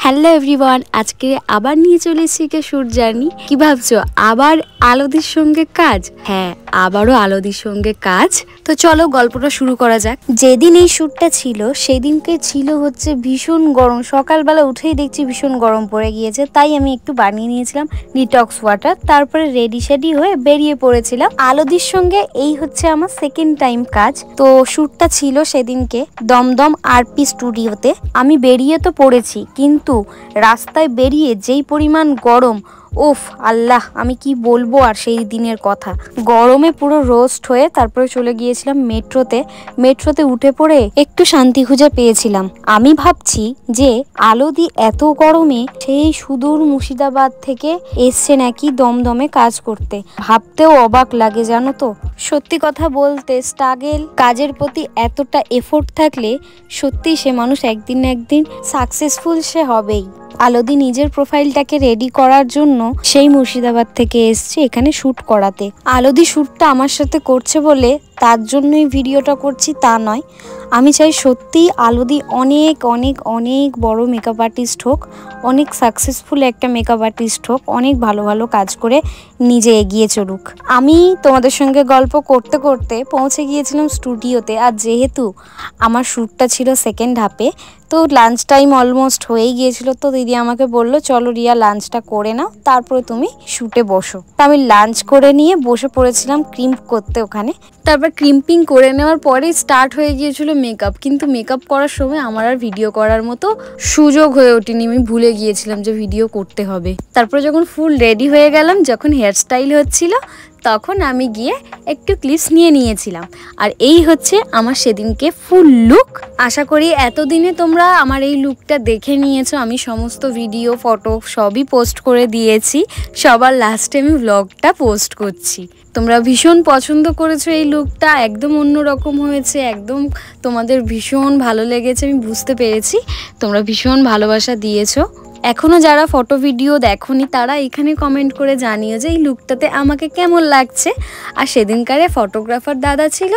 Hello everyone, আজকে আবার নিয়ে চলে এসেছি শুট জার্নি। কি ভাবছো, আবার আলোদির সঙ্গে কাজ? হ্যাঁ, আবারও আলোদির সঙ্গে কাজ। তো চলো গল্পটা শুরু করা যাক। যেদিন এই শ্যুটটা ছিল সেদিনকে ছিল হচ্ছে ভীষণ গরম। সকালবেলা উঠেই দেখছি ভীষণ গরম পড়ে গিয়েছে, তাই আমি একটু বানিয়ে নিয়েছিলাম ডিটক্স ওয়াটার। তারপরে রেডি শেডি হয়ে বেরিয়ে পড়েছিলাম আলোদির সঙ্গে। এই হচ্ছে আমার সেকেন্ড টাইম কাজ। তো শ্যুটটা ছিল সেদিনকে দমদম আরপি স্টুডিওতে। আমি বেরিয়ে তো পড়েছি, কিন্তু রাস্তায় বেরিয়ে যেই পরিমাণ গরম, উফ আল্লাহ, আমি কি বলবো আর সেই দিনের কথা। গরমে পুরো রোস্ট হয়ে তারপরে চলে গিয়েছিলাম মেট্রোতে উঠে পড়ে একটু শান্তি খুঁজে পেয়েছিলাম। আমি ভাবছি যে আলোদি এত গরমে সেই সুদূর মুর্শিদাবাদ থেকে এসছে নাকি দমদমে কাজ করতে। ভাবতেও অবাক লাগে, জানো তো। সত্যি কথা বলতে স্ট্রাগল কাজের প্রতি এতটা এফোর্ট থাকলে সত্যি সে মানুষ একদিন না একদিন সাকসেসফুল সে হবেই। আলোদি নিজের প্রোফাইলটাকে রেডি করার জন্য সেই মুর্শিদাবাদ থেকে এসছে এখানে শ্যুট করাতে। আলোদি শ্যুটটা আমার সাথে করছে বলে তার জন্যই ভিডিওটা করছি তা নয়। আমি চাই সত্যি আলোদি অনেক অনেক অনেক বড় মেকআপ আর্টিস্ট হোক, অনেক সাকসেসফুল একটা মেকআপ আর্টিস্ট হোক, অনেক ভালো ভালো কাজ করে নিজে এগিয়ে চলুক। আমি তোমাদের সঙ্গে গল্প করতে করতে পৌঁছে গিয়েছিলাম স্টুডিওতে। আর যেহেতু আমার শ্যুটটা ছিল সেকেন্ড হাফে, তো লাঞ্চ টাইম অলমোস্ট হয়েই গিয়েছিল। তো দিদি আমাকে বললো, চলো রিয়া লাঞ্চটা করে নাও, তারপরে তুমি শ্যুটে বসো। তো আমি লাঞ্চ করে নিয়ে বসে পড়েছিলাম ক্রিম্প করতে ওখানে। তারপর ক্রিম্পিং করে নেওয়ার পরেই স্টার্ট হয়ে গিয়েছিল মেকআপ। কিন্তু মেকআপ করার সময় আমার আর ভিডিও করার মতো সুযোগ হয়ে ওঠেনি। আমি ভুলে গিয়েছিলাম যে ভিডিও করতে হবে। তারপরে যখন ফুল রেডি হয়ে গেলাম, যখন হেয়ার স্টাইল হচ্ছিল, তখন আমি গিয়ে একটু ক্লিপস নিয়ে নিয়েছিলাম। আর এই হচ্ছে আমার সেদিনকে ফুল লুক। আশা করি এতদিনে তোমরা আমার এই লুকটা দেখে নিয়েছো। আমি সমস্ত ভিডিও ফটো সবই পোস্ট করে দিয়েছি। সবার লাস্টে আমি ব্লগটা পোস্ট করছি। তোমরা ভীষণ পছন্দ করেছো এই লুকটা, একদম অন্যরকম হয়েছে, একদম তোমাদের ভীষণ ভালো লেগেছে। আমি বুঝতে পেরেছি তোমরা ভীষণ ভালোবাসা দিয়েছো। এখনও যারা ফটো ভিডিও দেখোনি তারা এখানে কমেন্ট করে জানিও যে এই লুকটাতে আমাকে কেমন লাগছে। আর সেদিনকারে ফটোগ্রাফার দাদা ছিল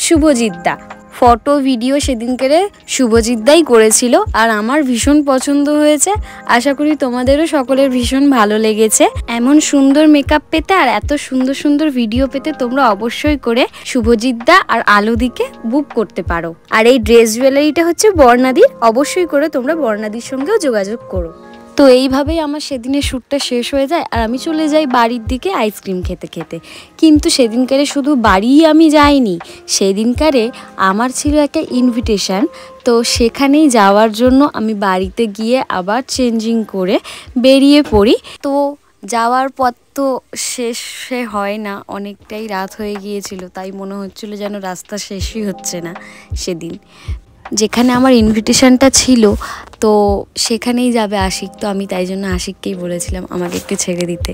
শুভজিৎ দা। ফটো ভিডিও সেদিনকারে শুভজিৎ দাই করেছিল, আর আমার ভীষণ পছন্দ হয়েছে। আশা করি তোমাদেরও সকলের ভীষণ ভালো লেগেছে। এমন সুন্দর মেকআপ পেতে আর এত সুন্দর সুন্দর ভিডিও পেতে তোমরা অবশ্যই করে শুভজিৎ দা আর আলোদিকে বুক করতে পারো। আর এই ড্রেস জুয়েলারিটা হচ্ছে বর্ণাদির, অবশ্যই করে তোমরা বর্ণাদির সঙ্গেও যোগাযোগ করো। তো এইভাবেই আমার সেদিনের শ্যুটটা শেষ হয়ে যায়, আর আমি চলে যাই বাড়ির দিকে আইসক্রিম খেতে খেতে। কিন্তু সেদিনকারে শুধু বাড়িই আমি যাইনি, সেদিনকারে আমার ছিল একটা ইনভিটেশন। তো সেখানেই যাওয়ার জন্য আমি বাড়িতে গিয়ে আবার চেঞ্জিং করে বেরিয়ে পড়ি। তো যাওয়ার পথ তো শেষ হয় না, অনেকটাই রাত হয়ে গিয়েছিল, তাই মনে হচ্ছিল যেন রাস্তা শেষই হচ্ছে না। সেদিন যেখানে আমার ইনভিটেশনটা ছিল, তো সেখানেই যাবে আশিক। তো আমি তাই জন্য আশিককেই বলেছিলাম আমাকে একটু ছেড়ে দিতে।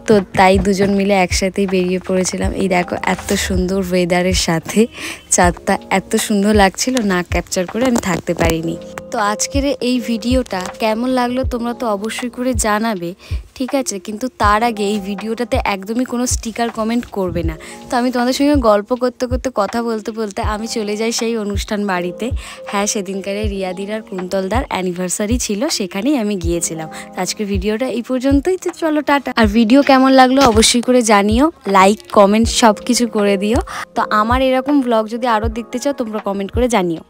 তো তাই দুজন মিলে একসাথেই বেরিয়ে পড়েছিলাম। এই দেখো এত সুন্দর ওয়েদারের সাথে চাঁদটা এত সুন্দর লাগছিল, না ক্যাপচার করে আমি থাকতে পারিনি। তো আজকের এই ভিডিওটা কেমন লাগলো তোমরা তো অবশ্যই করে জানাবে, ঠিক আছে? কিন্তু তার আগে এই ভিডিওটাতে একদমই কোনো স্টিকার কমেন্ট করবে না। তো আমি তোমাদের সঙ্গে গল্প করতে করতে কথা বলতে বলতে আমি চলে যাই সেই অনুষ্ঠান বাড়িতে। হ্যাঁ, সেদিনকারে রিয়াদির আর কুন্তলদার অ্যানিভার্সারি ছিল, সেখানেই আমি গিয়েছিলাম। তো আজকের ভিডিওটা এই পর্যন্তই। তো চলো টাটা। আর ভিডিও কেমন লাগলো অবশ্যই করে জানিও, লাইক কমেন্ট সব কিছু করে দিও। তো আমার এরকম ব্লগ যদি আরও দেখতে চাও তোমরা কমেন্ট করে জানিও।